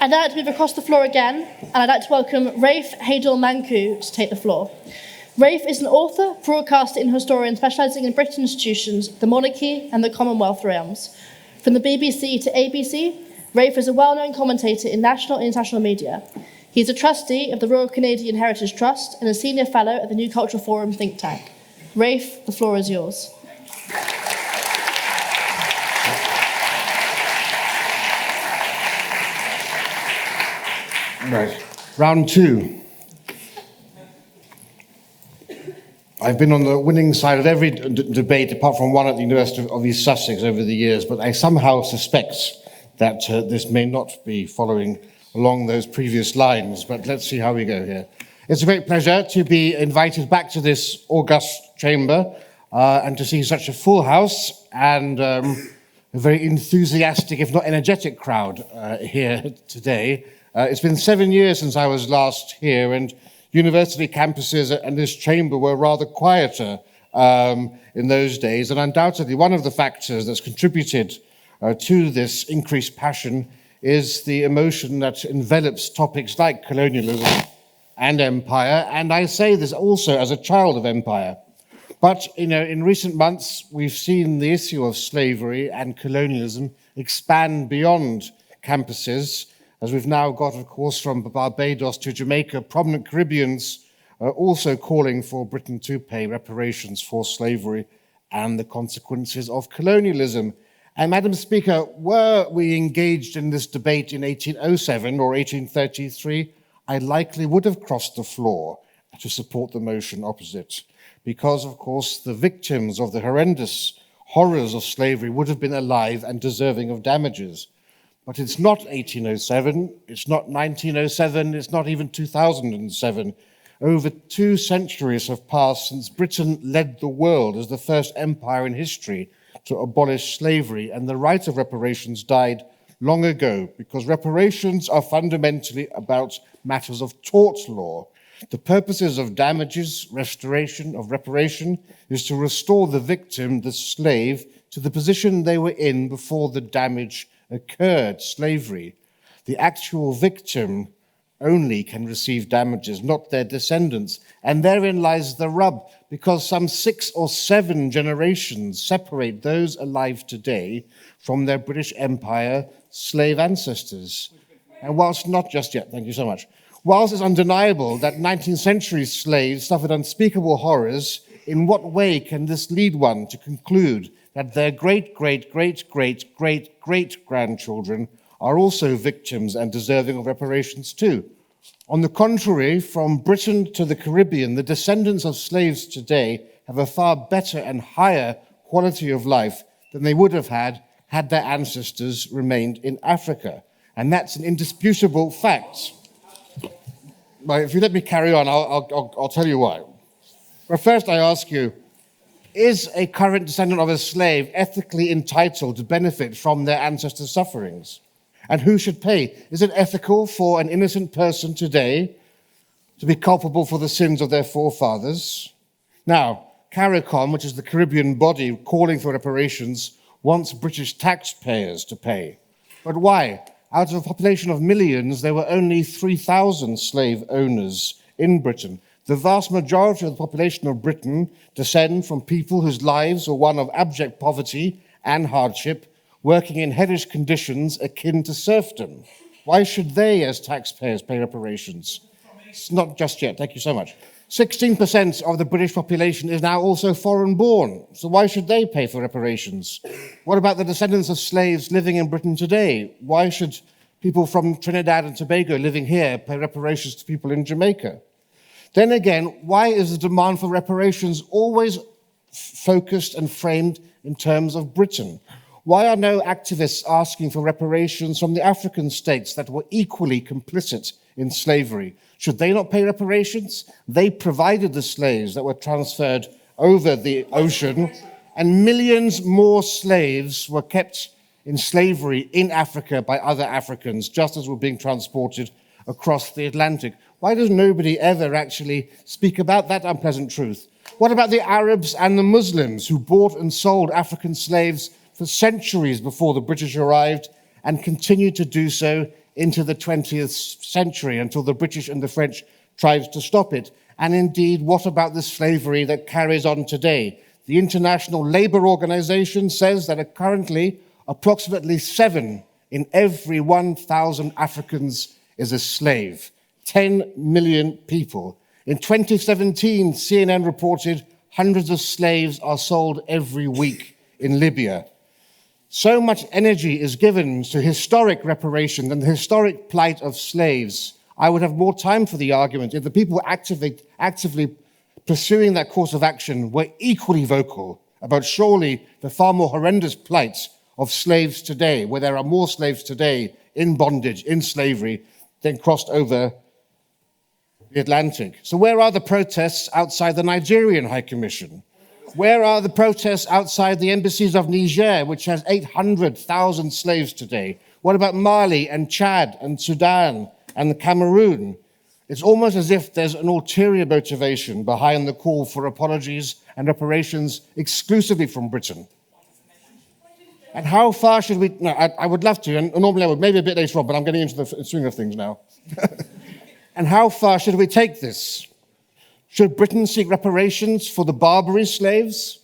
I'd like to move across the floor again, and I'd like to welcome Rafe Heydel-Mankoo to take the floor. Rafe is an author, broadcaster and historian specialising in British institutions, the Monarchy and the Commonwealth Realms. From the BBC to ABC, Rafe is a well-known commentator in national and international media. He's a trustee of the Royal Canadian Heritage Trust and a senior fellow at the New Cultural Forum think tank. Rafe, the floor is yours. Right. Round two. I've been on the winning side of every debate, apart from one at the University of East Sussex over the years, but I somehow suspect that this may not be following along those previous lines, but let's see how we go here. It's a great pleasure to be invited back to this august chamber and to see such a full house and a very enthusiastic, if not energetic crowd here today. It's been 7 years since I was last here, and university campuses and this chamber were rather quieter in those days, and undoubtedly one of the factors that's contributed to this increased passion is the emotion that envelops topics like colonialism and empire, and I say this also as a child of empire. But, in recent months, we've seen the issue of slavery and colonialism expand beyond campuses, as we've now got, of course, from Barbados to Jamaica, prominent Caribbeans also calling for Britain to pay reparations for slavery and the consequences of colonialism. And, Madam Speaker, were we engaged in this debate in 1807 or 1833, I likely would have crossed the floor to support the motion opposite, because, of course, the victims of the horrendous horrors of slavery would have been alive and deserving of damages. But it's not 1807, it's not 1907, it's not even 2007. Over 2 centuries have passed since Britain led the world as the first empire in history to abolish slavery, and the right of reparations died long ago, because reparations are fundamentally about matters of tort law. The purposes of damages, restoration of reparation, is to restore the victim, the slave, to the position they were in before the damage occurred, slavery. The actual victim only can receive damages, not their descendants. And therein lies the rub, because some 6 or 7 generations separate those alive today from their British Empire slave ancestors. And whilst not just yet, thank you so much. Whilst it's undeniable that 19th century slaves suffered unspeakable horrors, in what way can this lead one to conclude that their great-great-great-great-great-grandchildren are also victims and deserving of reparations too? On the contrary, from Britain to the Caribbean, the descendants of slaves today have a far better and higher quality of life than they would have had their ancestors remained in Africa. And that's an indisputable fact. But if you let me carry on, I'll tell you why. But first I ask you, is a current descendant of a slave ethically entitled to benefit from their ancestors' sufferings? And who should pay? Is it ethical for an innocent person today to be culpable for the sins of their forefathers? Now, CARICOM, which is the Caribbean body calling for reparations, wants British taxpayers to pay. But why? Out of a population of millions, there were only 3,000 slave owners in Britain. The vast majority of the population of Britain descend from people whose lives were one of abject poverty and hardship, working in hellish conditions akin to serfdom. Why should they, as taxpayers, pay reparations? It's not just yet. Thank you so much. 16% of the British population is now also foreign-born, so why should they pay for reparations? What about the descendants of slaves living in Britain today? Why should people from Trinidad and Tobago living here pay reparations to people in Jamaica? Then again, why is the demand for reparations always focused and framed in terms of Britain? Why are no activists asking for reparations from the African states that were equally complicit in slavery? Should they not pay reparations? They provided the slaves that were transferred over the ocean, and millions more slaves were kept in slavery in Africa by other Africans, just as were being transported across the Atlantic. Why does nobody ever actually speak about that unpleasant truth? What about the Arabs and the Muslims who bought and sold African slaves for centuries before the British arrived and continued to do so into the 20th century until the British and the French tried to stop it. And indeed, what about the slavery that carries on today? The International Labour Organization says that currently approximately 7 in every 1,000 Africans is a slave. 10 million people. In 2017, CNN reported hundreds of slaves are sold every week in Libya. So much energy is given to historic reparation and the historic plight of slaves. I would have more time for the argument if the people actively pursuing that course of action were equally vocal about surely the far more horrendous plight of slaves today, where there are more slaves today in bondage, in slavery, than crossed over the Atlantic. So where are the protests outside the Nigerian High Commission? Where are the protests outside the embassies of Niger, which has 800,000 slaves today? What about Mali and Chad and Sudan and Cameroon? It's almost as if there's an ulterior motivation behind the call for apologies and reparations exclusively from Britain. And how far should we... No, I would love to, and normally I would, maybe a bit later on, but I'm getting into the swing of things now. And how far should we take this? Should Britain seek reparations for the Barbary slaves?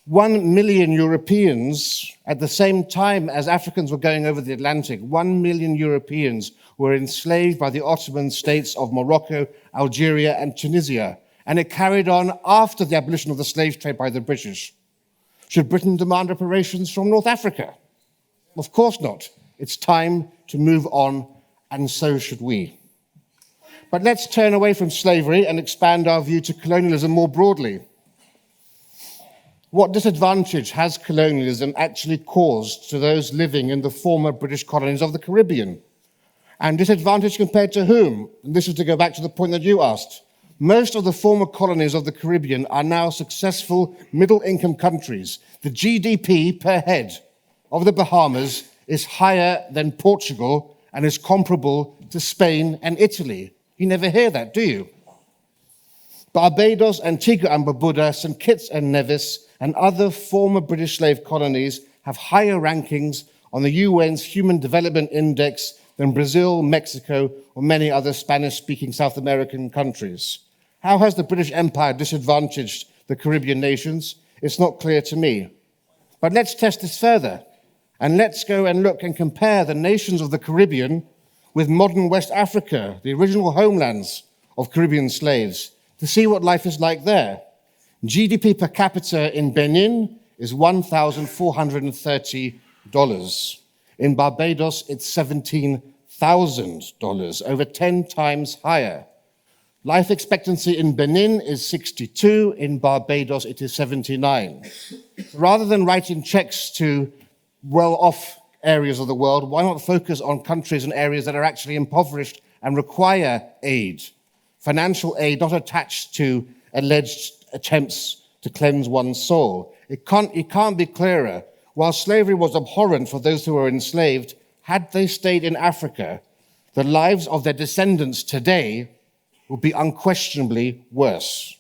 1 million Europeans, at the same time as Africans were going over the Atlantic, 1 million Europeans were enslaved by the Ottoman states of Morocco, Algeria, and Tunisia. And it carried on after the abolition of the slave trade by the British. Should Britain demand reparations from North Africa? Of course not. It's time to move on, and so should we. But let's turn away from slavery and expand our view to colonialism more broadly. What disadvantage has colonialism actually caused to those living in the former British colonies of the Caribbean? And disadvantage compared to whom? And this is to go back to the point that you asked. Most of the former colonies of the Caribbean are now successful middle-income countries. The GDP per head of the Bahamas is higher than Portugal and is comparable to Spain and Italy. You never hear that, do you? Barbados, Antigua and Barbuda, St. Kitts and Nevis, and other former British slave colonies have higher rankings on the UN's Human Development Index than Brazil, Mexico, or many other Spanish-speaking South American countries. How has the British Empire disadvantaged the Caribbean nations? It's not clear to me. But let's test this further, and let's go and look and compare the nations of the Caribbean with modern West Africa, the original homelands of Caribbean slaves, to see what life is like there. GDP per capita in Benin is $1,430. In Barbados, it's $17,000, over 10 times higher. Life expectancy in Benin is 62, in Barbados it is 79. Rather than writing checks to well-off areas of the world, why not focus on countries and areas that are actually impoverished and require aid? Financial aid not attached to alleged attempts to cleanse one's soul. It can't be clearer. While slavery was abhorrent for those who were enslaved, had they stayed in Africa, the lives of their descendants today would be unquestionably worse.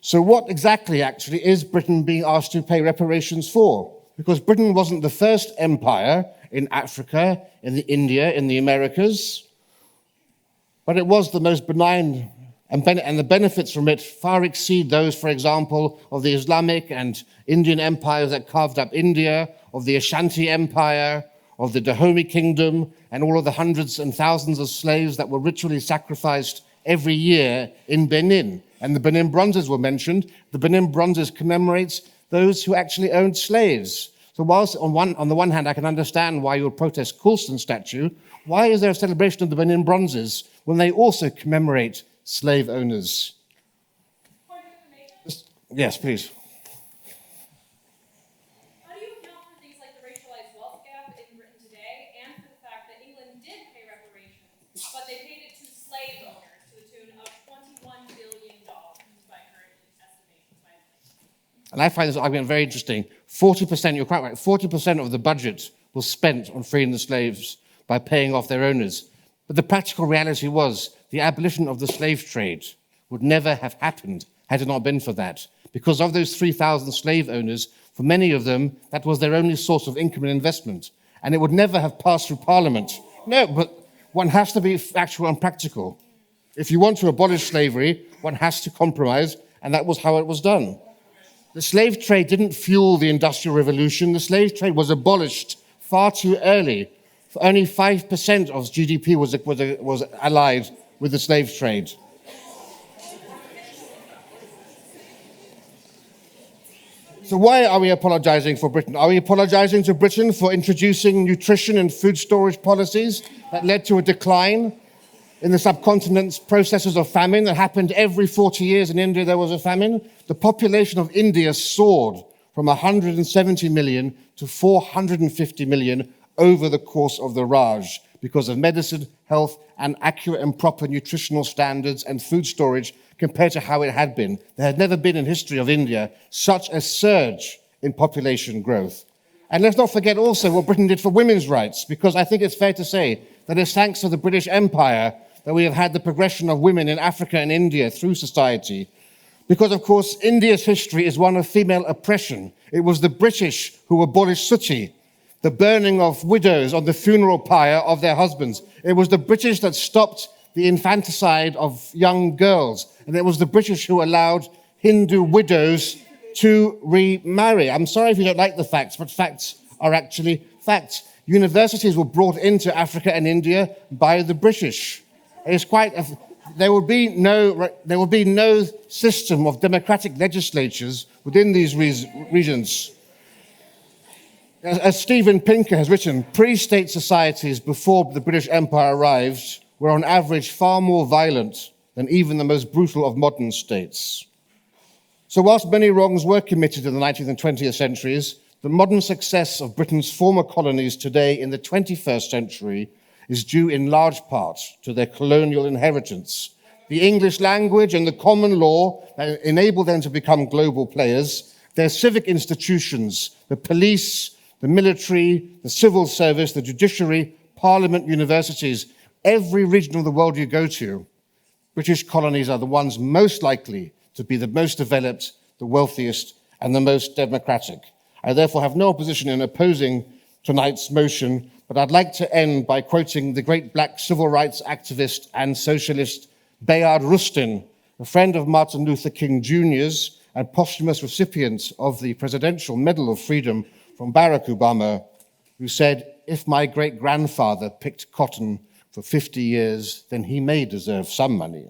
So what exactly actually is Britain being asked to pay reparations for? Because Britain wasn't the first empire in Africa, in India, in the Americas, but it was the most benign, and the benefits from it far exceed those, for example, of the Islamic and Indian empires that carved up India, of the Ashanti Empire, of the Dahomey Kingdom, and all of the hundreds and thousands of slaves that were ritually sacrificed every year in Benin. And the Benin Bronzes were mentioned. The Benin Bronzes commemorates those who actually owned slaves. So whilst on the one hand I can understand why you would protest Coulston's statue, why is there a celebration of the Benin Bronzes when they also commemorate slave owners? Point of information? Yes, please. How do you account for things like the racialized wealth gap in Britain today and for the fact that England did pay reparations, but they paid it to slave owners to the tune of $21 billion by current estimations? And I find this argument very interesting. 40%, you're quite right, 40% of the budget was spent on freeing the slaves by paying off their owners. But the practical reality was the abolition of the slave trade would never have happened had it not been for that. Because of those 3,000 slave owners, for many of them, that was their only source of income and investment. And it would never have passed through Parliament No, but one has to be factual and practical. If you want to abolish slavery, one has to compromise, and that was how it was done. The slave trade didn't fuel the Industrial Revolution. The slave trade was abolished far too early. Only 5% of GDP was allied with the slave trade. So why are we apologizing for Britain? Are we apologizing to Britain for introducing nutrition and food storage policies that led to a decline in the subcontinent's processes of famine that happened every 40 years? In India, there was a famine. The population of India soared from 170 million to 450 million over the course of the Raj because of medicine, health, and accurate and proper nutritional standards and food storage compared to how it had been. There had never been in history of India such a surge in population growth. And let's not forget also what Britain did for women's rights, because I think it's fair to say that it's thanks to the British Empire that we have had the progression of women in Africa and India through society. Because, of course, India's history is one of female oppression. It was the British who abolished suti, the burning of widows on the funeral pyre of their husbands. It was the British that stopped the infanticide of young girls. And it was the British who allowed Hindu widows to remarry. I'm sorry if you don't like the facts, but facts are actually facts. Universities were brought into Africa and India by the British. It's there will be no system of democratic legislatures within these regions. As Steven Pinker has written, pre-state societies before the British Empire arrived were on average far more violent than even the most brutal of modern states. So whilst many wrongs were committed in the 19th and 20th centuries, the modern success of Britain's former colonies today in the 21st century is due in large part to their colonial inheritance. The English language and the common law that enable them to become global players, their civic institutions, the police, the military, the civil service, the judiciary, parliament, universities, every region of the world you go to, British colonies are the ones most likely to be the most developed, the wealthiest, and the most democratic. I therefore have no opposition in opposing tonight's motion, but I'd like to end by quoting the great black civil rights activist and socialist Bayard Rustin, a friend of Martin Luther King Jr.'s and posthumous recipient of the Presidential Medal of Freedom from Barack Obama, who said, "If my great-grandfather picked cotton for 50 years, then he may deserve some money.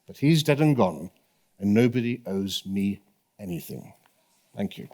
But he's dead and gone, and nobody owes me anything." Thank you.